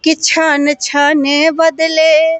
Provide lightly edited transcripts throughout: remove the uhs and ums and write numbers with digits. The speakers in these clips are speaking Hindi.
कि छन छन बदले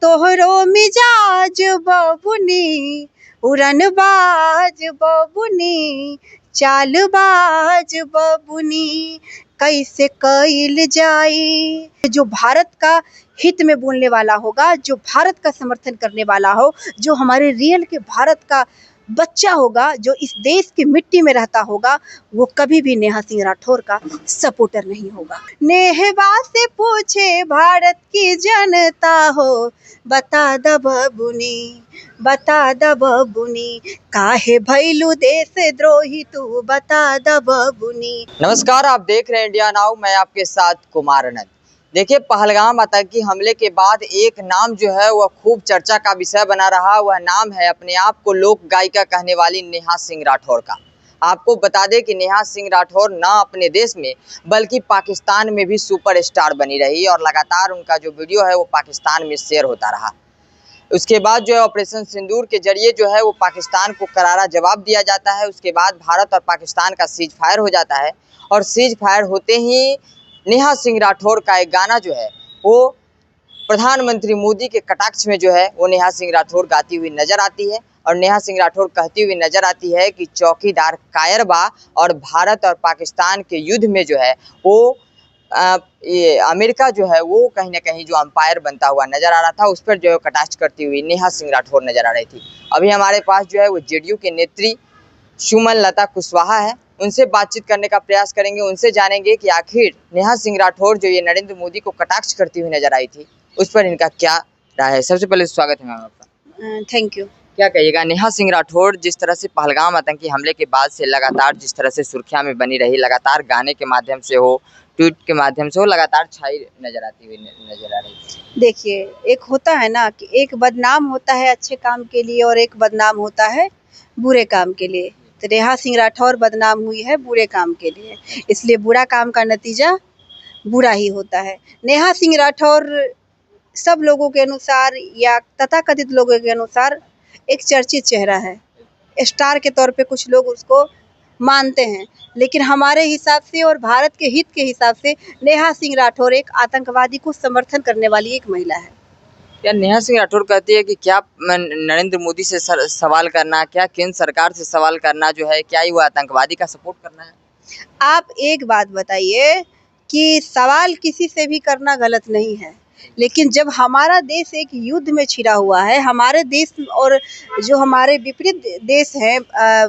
तोहरो मिजाज बबुनी, उड़नबाज बबुनी, चालबाज बबुनी, कैसे कइल जाई। जो भारत का हित में बोलने वाला होगा, जो भारत का समर्थन करने वाला हो, जो हमारे रियल के भारत का बच्चा होगा, जो इस देश की मिट्टी में रहता होगा, वो कभी भी नेहा सिंह राठौर का सपोर्टर नहीं होगा। नेहवा से पूछे भारत की जनता हो, बता द बबुनी, बता द बबुनी, काहे भैलू देश द्रोही तू, बता द बबुनी। नमस्कार, आप देख रहे हैं इंडिया नाउ। मैं आपके साथ कुमार आनंद। देखिए, पहलगाम आतंकी हमले के बाद एक नाम जो है वह खूब चर्चा का विषय बना रहा। वह नाम है अपने आप को लोक गायिका कहने वाली नेहा सिंह राठौर का। आपको बता दें कि नेहा सिंह राठौर न अपने देश में बल्कि पाकिस्तान में भी सुपरस्टार बनी रही और लगातार उनका जो वीडियो है वो पाकिस्तान में शेयर होता रहा। उसके बाद जो है ऑपरेशन सिंदूर के जरिए जो है वो पाकिस्तान को करारा जवाब दिया जाता है। उसके बाद भारत और पाकिस्तान का सीज फायर हो जाता है और सीज फायर होते ही नेहा सिंह राठौर का एक गाना जो है वो प्रधानमंत्री मोदी के कटाक्ष में जो है वो नेहा सिंह राठौर गाती हुई नजर आती है। और नेहा सिंह राठौर कहती हुई नजर आती है कि चौकीदार कायर बा और भारत और पाकिस्तान के युद्ध में जो है वो ये अमेरिका जो है वो कहीं ना कहीं जो अंपायर बनता हुआ नजर आ रहा था, उस पर जो है कटाक्ष करती हुई नेहा सिंह राठौर नजर आ रही थी। अभी हमारे पास जो है वो जेडीयू के नेत्री सुमन लता कुशवाहा है, उनसे बातचीत करने का प्रयास करेंगे। उनसे जानेंगे कि आखिर नेहा सिंह राठौर जो ये नरेंद्र मोदी को कटाक्ष करती हुई नजर आई थी, उस पर इनका क्या राय है। सबसे पहले स्वागत है मैम आपका। Thank you. क्या कहिएगा, नेहा सिंह राठौर जिस तरह से पहलगाम आतंकी हमले के बाद से लगातार जिस तरह से सुर्खियां में बनी रही, लगातार गाने के माध्यम से हो, ट्वीट के माध्यम से हो, लगातार छाई नजर आती हुई नजर आ रही। देखिए, एक होता है ना कि एक बदनाम होता है अच्छे काम के लिए और एक बदनाम होता है बुरे काम के लिए। तो नेहा सिंह राठौर बदनाम हुई है बुरे काम के लिए, इसलिए बुरा काम का नतीजा बुरा ही होता है। नेहा सिंह राठौर सब लोगों के अनुसार या तथाकथित लोगों के अनुसार एक चर्चित चेहरा है। स्टार के तौर पे कुछ लोग उसको मानते हैं, लेकिन हमारे हिसाब से और भारत के हित के हिसाब से नेहा सिंह राठौर एक आतंकवादी को समर्थन करने वाली एक महिला है। क्या नेहा सिंह राठौर कहती है कि क्या नरेंद्र मोदी से सवाल करना, क्या केंद्र सरकार से सवाल करना जो है, क्या ही वो आतंकवादी का सपोर्ट करना है? आप एक बात बताइए कि सवाल किसी से भी करना गलत नहीं है, लेकिन जब हमारा देश एक युद्ध में छिड़ा हुआ है, हमारे देश और जो हमारे विपरीत देश हैं,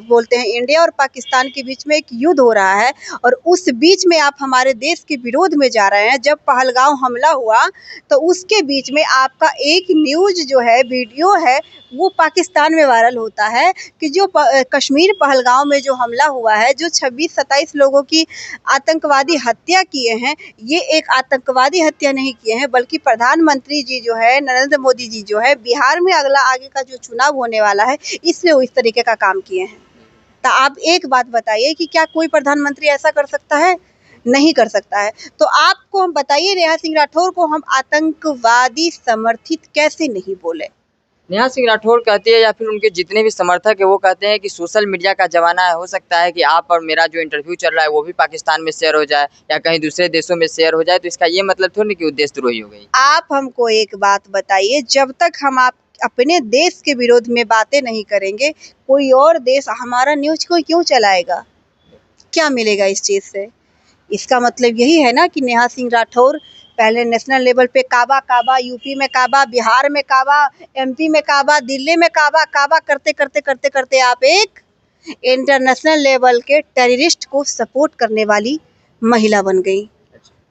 बोलते हैं इंडिया और पाकिस्तान के बीच में एक युद्ध हो रहा है और उस बीच में आप हमारे देश के विरोध में जा रहे हैं। जब पहलगाम हमला हुआ तो उसके बीच में आपका एक न्यूज़ जो है, वीडियो है, वो पाकिस्तान में वायरल होता है कि जो कश्मीर पहलगाम में जो हमला हुआ है, जो 26-27 लोगों की आतंकवादी हत्या किए हैं, ये एक आतंकवादी हत्या नहीं किए हैं, बल्कि प्रधानमंत्री जी जो है, नरेंद्र मोदी जी जो है, बिहार में आगे का जो चुनाव होने वाला है, इसलिए वो इस तरीके का काम किए हैं। तो आप एक बात बताइए कि क्या कोई प्रधानमंत्री ऐसा कर सकता है? नहीं कर सकता है। तो आपको हम बताइए, नेहा सिंह राठौर को हम आतंकवादी समर्थित कैसे नहीं बोले? नेहा सिंह राठौर कहती है या फिर उनके जितने भी समर्थक है वो कहते हैं कि सोशल मीडिया का जमाना है, हो सकता है कि आप और मेरा जो इंटरव्यू चल रहा है वो भी पाकिस्तान में शेयर हो जाए या कहीं दूसरे देशों में शेयर हो जाए, तो इसका ये मतलब थोड़ी कि वो देशद्रोही हो गई। आप हमको एक बात बताइए, जब तक हम आप अपने देश के विरोध में बातें नहीं करेंगे, कोई और देश हमारा न्यूज को क्यों चलाएगा? क्या मिलेगा इस चीज़ से? इसका मतलब यही है ना कि नेहा सिंह राठौर पहले नेशनल लेवल पे काबा, यूपी में काबा, बिहार में काबा, एमपी में काबा, दिल्ली में काबा करते आप एक इंटरनेशनल लेवल के टेररिस्ट को सपोर्ट करने वाली महिला बन गई।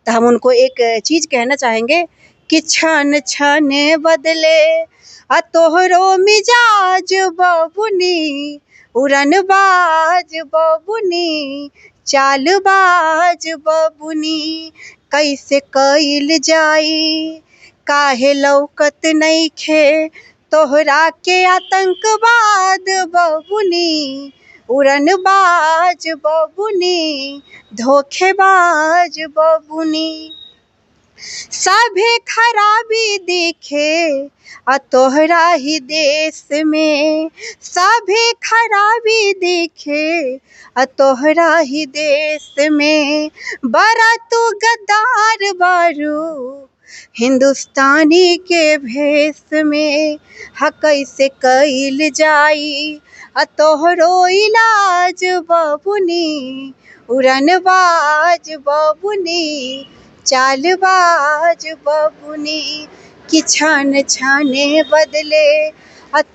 तो हम उनको एक चीज़ कहना चाहेंगे कि छन छन बदले तोहरो मिजाज बबुनी, उड़नबाज बबुनी, चालबाज बबुनी, कैसे कइल जाई। काहे लौकत नइखे तोहरा के आतंकवाद बबुनी, उड़नबाज बबुनी, धोखेबाज बबुनी। सभे खराबी दिखे तोहरा ही देश में, सभे खराबी दिखे तोहरा ही देश में। बड़ा तू गद्दार बारू हिंदुस्तानी के भेष में, कैसे कइल जाई तोहरो इलाज बबुनी, उड़नबाज बबुनी, चालबाज बबुनी, कि छान छाने बदले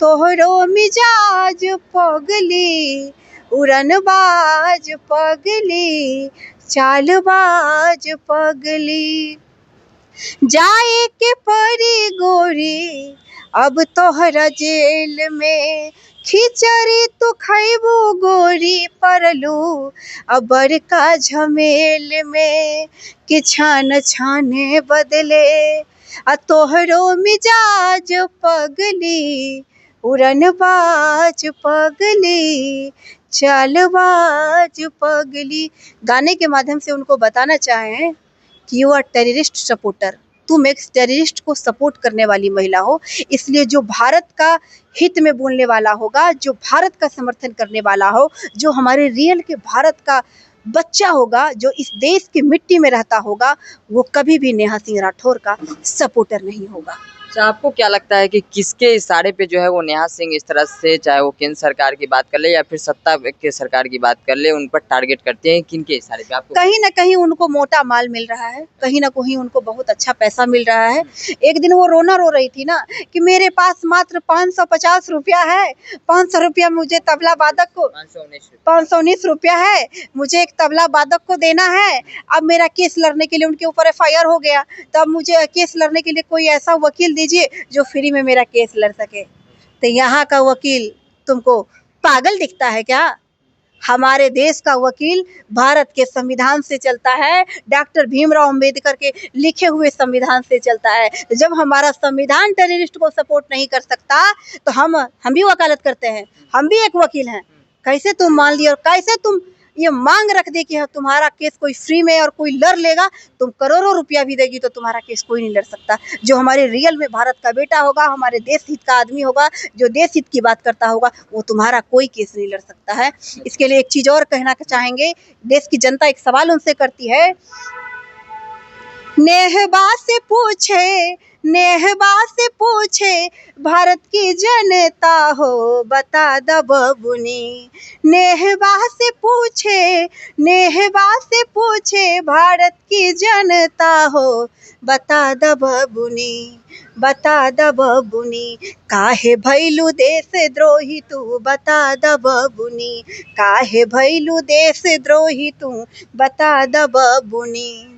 तोहरो मिजाज पगली, उड़नबाज पगली, चालबाज पगली। जाए के परी गोरी अब तोहरा जेल में, खिचड़ी तू खैबू गोरी परलू अब बड़का झमेल में, कि छान छाने बदले तोहरो मिजाज पगली, उड़नबाज पगली, चालबाज पगली। गाने के माध्यम से उनको बताना चाहें कि यू आर टेररिस्ट सपोर्टर, तुम एक टेररिस्ट को सपोर्ट करने वाली महिला हो, इसलिए जो भारत का हित में बोलने वाला होगा, जो भारत का समर्थन करने वाला हो, जो हमारे रियल के भारत का बच्चा होगा, जो इस देश की मिट्टी में रहता होगा, वो कभी भी नेहा सिंह राठौर का सपोर्टर नहीं होगा। अच्छा, आपको क्या लगता है कि किसके इशारे पे जो है वो नेहा सिंह इस तरह से, चाहे वो केंद्र सरकार की बात कर ले या फिर सत्ता के सरकार की बात कर ले, उन पर टारगेट करते हैं? किनके इशारे पे आपको? कहीं ना कहीं उनको मोटा माल मिल रहा है, कहीं ना कहीं उनको बहुत अच्छा पैसा मिल रहा है। एक दिन वो रोना रो रही थी ना कि मेरे पास मात्र 550 रुपया है, 500 रुपया मुझे तबला वादक को, 519 रुपया है मुझे एक तबला वादक को देना है। अब मेरा केस लड़ने के लिए उनके ऊपर FIR हो गया, तब मुझे केस लड़ने के लिए कोई ऐसा वकील दीजिए जो फ्री में मेरा केस लड़ सके। तो यहाँ का वकील तुमको पागल दिखता है क्या? हमारे देश का वकील भारत के संविधान से चलता है, डॉक्टर भीमराव अंबेडकर के लिखे हुए संविधान से चलता है। तो जब हमारा संविधान टेररिस्ट को सपोर्ट नहीं कर सकता तो हम भी वकालत करते हैं, हम भी एक वकील हैं। कैसे तुम मान लिया और कैसे तुम ये मांग रख दे कि तुम्हारा केस कोई फ्री में और कोई लड़ लेगा, तुम करोड़ों रुपया भी देगी तो तुम्हारा केस कोई नहीं लड़ सकता। जो हमारे रियल में भारत का बेटा होगा, हमारे देश हित का आदमी होगा, जो देश हित की बात करता होगा, वो तुम्हारा कोई केस नहीं लड़ सकता है। इसके लिए एक चीज और कहना चाहेंगे, देश की जनता एक सवाल उनसे करती है, नेहबा से पूछे भारत की जनता हो बता द बबुनी, नेहबा से पूछे भारत की जनता हो बता द बबुनी, बता द बबुनी, काहे भैलू देश द्रोही तू बता द बबुनी, काहे भैलू देश द्रोही तू बता द बबुनी।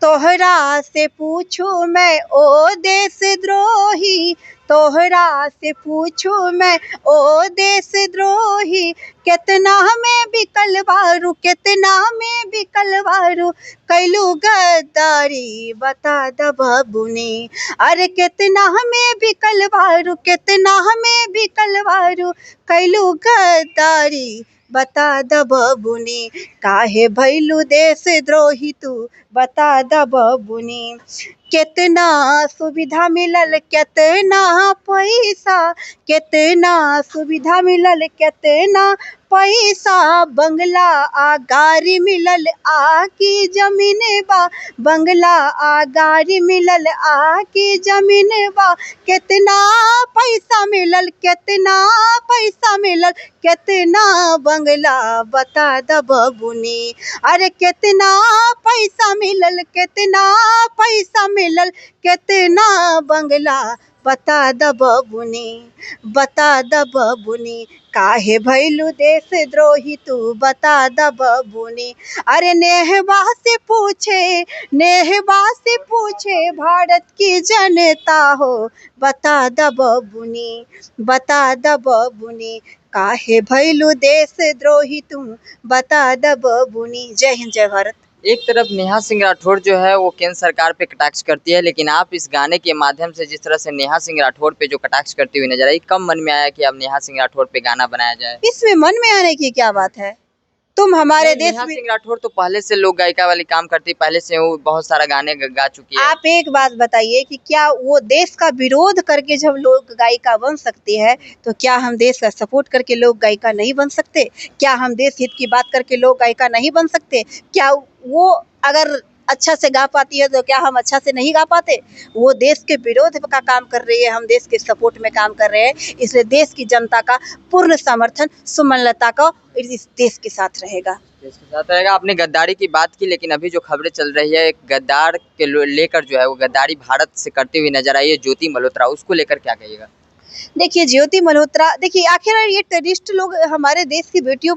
तोहरा से पूछूं मैं ओ देशद्रोही, तोहरा से पूछूं मैं ओ देशद्रोही, कितना में बिकल बारू, कितना में बिकल बारू, कैलू गद्दारी बता द बबुनी, अरे कितना में बिकल बारू, कितना में बिकल बारू, कैलू गद्दारी बता द बबुनी, काहे भैलू देशद्रोही तू बता द बबुनी। कितना सुविधा मिलल, कितना पैसा, कितना सुविधा मिलल, कितना पैसा, बंगला आ गाड़ी मिलल आकी जमीन बा, बंगला आ गाड़ी मिलल आकी जमीन बा, कितना पैसा मिलल, कितना पैसा मिलल, कितना बंगला बता द बबुनी, अरे कितना पैसा मिलल, कितना पैसा मिलल, कितना बंगला बता द बबुनी, बता द बबुनी, काहे भैलू देशद्रोही तू बता द बबुनी, अरे नेहबा से पूछे भारत की जनता हो बता द बबुनी, बता द बबुनी, काहे भैलू देशद्रोही तू बता द बबुनी। जय हिंद, जय भारत। एक तरफ नेहा सिंह राठौर जो है वो केंद्र सरकार पे कटाक्ष करती है, लेकिन आप इस गाने के माध्यम से जिस तरह से नेहा सिंह राठौर पे जो कटाक्ष करती हुई नजर आई, कब मन में आया कि अब नेहा सिंह राठौर पे गाना बनाया जाए? इसमें मन में आने की क्या बात है? तुम हमारे देश नेहा में। सिंह राठौर तो पहले से लोक गायिका वाली काम करती, पहले से वो बहुत सारा गाने गा चुकी है। आप एक बात बताइए कि क्या वो देश का विरोध करके जब लोक गायिका बन सकती है, तो क्या हम देश का सपोर्ट करके लोक गायिका नहीं बन सकते? क्या हम देश हित की बात करके लोक गायिका नहीं बन सकते? क्या वो अगर अच्छा से गा पाती है तो क्या हम अच्छा से नहीं गा पाते? वो देश के विरोध का काम कर रही है, हम देश के सपोर्ट में काम कर रहे हैं, इसलिए देश की जनता का पूर्ण समर्थन सुमनलता का इस देश के साथ रहेगा। इसके साथ रहेगा। आपने गद्दारी की बात की, लेकिन अभी जो खबरें चल रही है, एक गद्दार के लेकर जो है वो गद्दारी भारत से करती हुई नजर आई है ज्योति मल्होत्रा, उसको लेकर क्या कहिएगा? देखिए ज्योति मल्होत्रा, देखिए आखिर ये टेररिस्ट लोग हमारे देश की बेटियों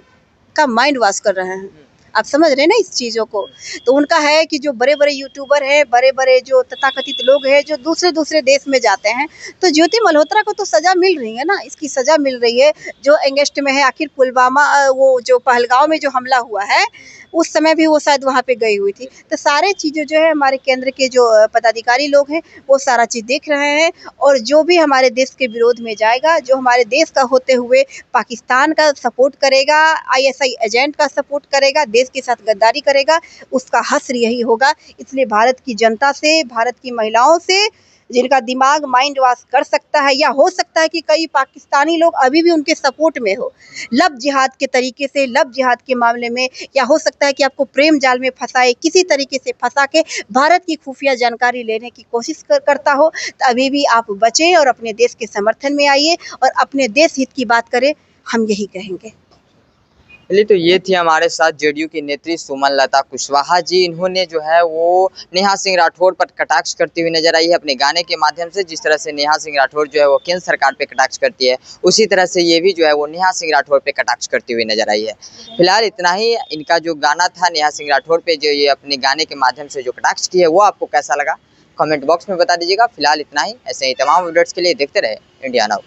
का माइंड वॉश कर रहे हैं। आप समझ रहे हैं ना इस चीज़ों को? तो उनका है कि जो बड़े-बड़े यूट्यूबर हैं, बड़े-बड़े जो तथाकथित लोग हैं, जो दूसरे-दूसरे देश में जाते हैं, तो ज्योति मल्होत्रा को तो सज़ा मिल रही है ना, इसकी सज़ा मिल रही है जो अगस्त में है। आखिर पुलवामा वो जो पहलगाँव में जो हमला हुआ है, उस समय भी वो शायद वहाँ पे गई हुई थी। तो सारे चीज़ें जो है हमारे केंद्र के जो पदाधिकारी लोग हैं, वो सारा चीज़ देख रहे हैं, और जो भी हमारे देश के विरोध में जाएगा, जो हमारे देश का होते हुए पाकिस्तान का सपोर्ट करेगा, आईएसआई एजेंट का सपोर्ट करेगा, देश के साथ गद्दारी करेगा, उसका हश्र यही होगा। इसलिए भारत की जनता से, भारत की महिलाओं से, जिनका दिमाग माइंड वॉश कर सकता है, या हो सकता है कि कई पाकिस्तानी लोग अभी भी उनके सपोर्ट में हो, लव जिहाद के तरीके से, लव जिहाद के मामले में, या हो सकता है कि आपको प्रेम जाल में फंसाए, किसी तरीके से फंसा के भारत की खुफिया जानकारी लेने की कोशिश करता हो, तो अभी भी आप बचें और अपने देश के समर्थन में आइए और अपने देश हित की बात करें, हम यही कहेंगे। चलिए, तो ये थी हमारे साथ जेडीयू की नेत्री सुमनलता कुशवाहा जी। इन्होंने जो है वो नेहा सिंह राठौर पर कटाक्ष करती हुई नजर आई है अपने गाने के माध्यम से। जिस तरह से नेहा सिंह राठौर जो है वो केंद्र सरकार पे कटाक्ष करती है, उसी तरह से ये भी जो है वो नेहा सिंह राठौर पे कटाक्ष करती हुई नजर आई है। फिलहाल इतना ही। इनका जो गाना था नेहा सिंह राठौर पे, जो ये अपने गाने के माध्यम से जो कटाक्ष की है, वो आपको कैसा लगा कमेंट बॉक्स में बता दीजिएगा। फिलहाल इतना ही। ऐसे ही तमाम अपडेट्स के लिए देखते रहे इंडिया नाउ।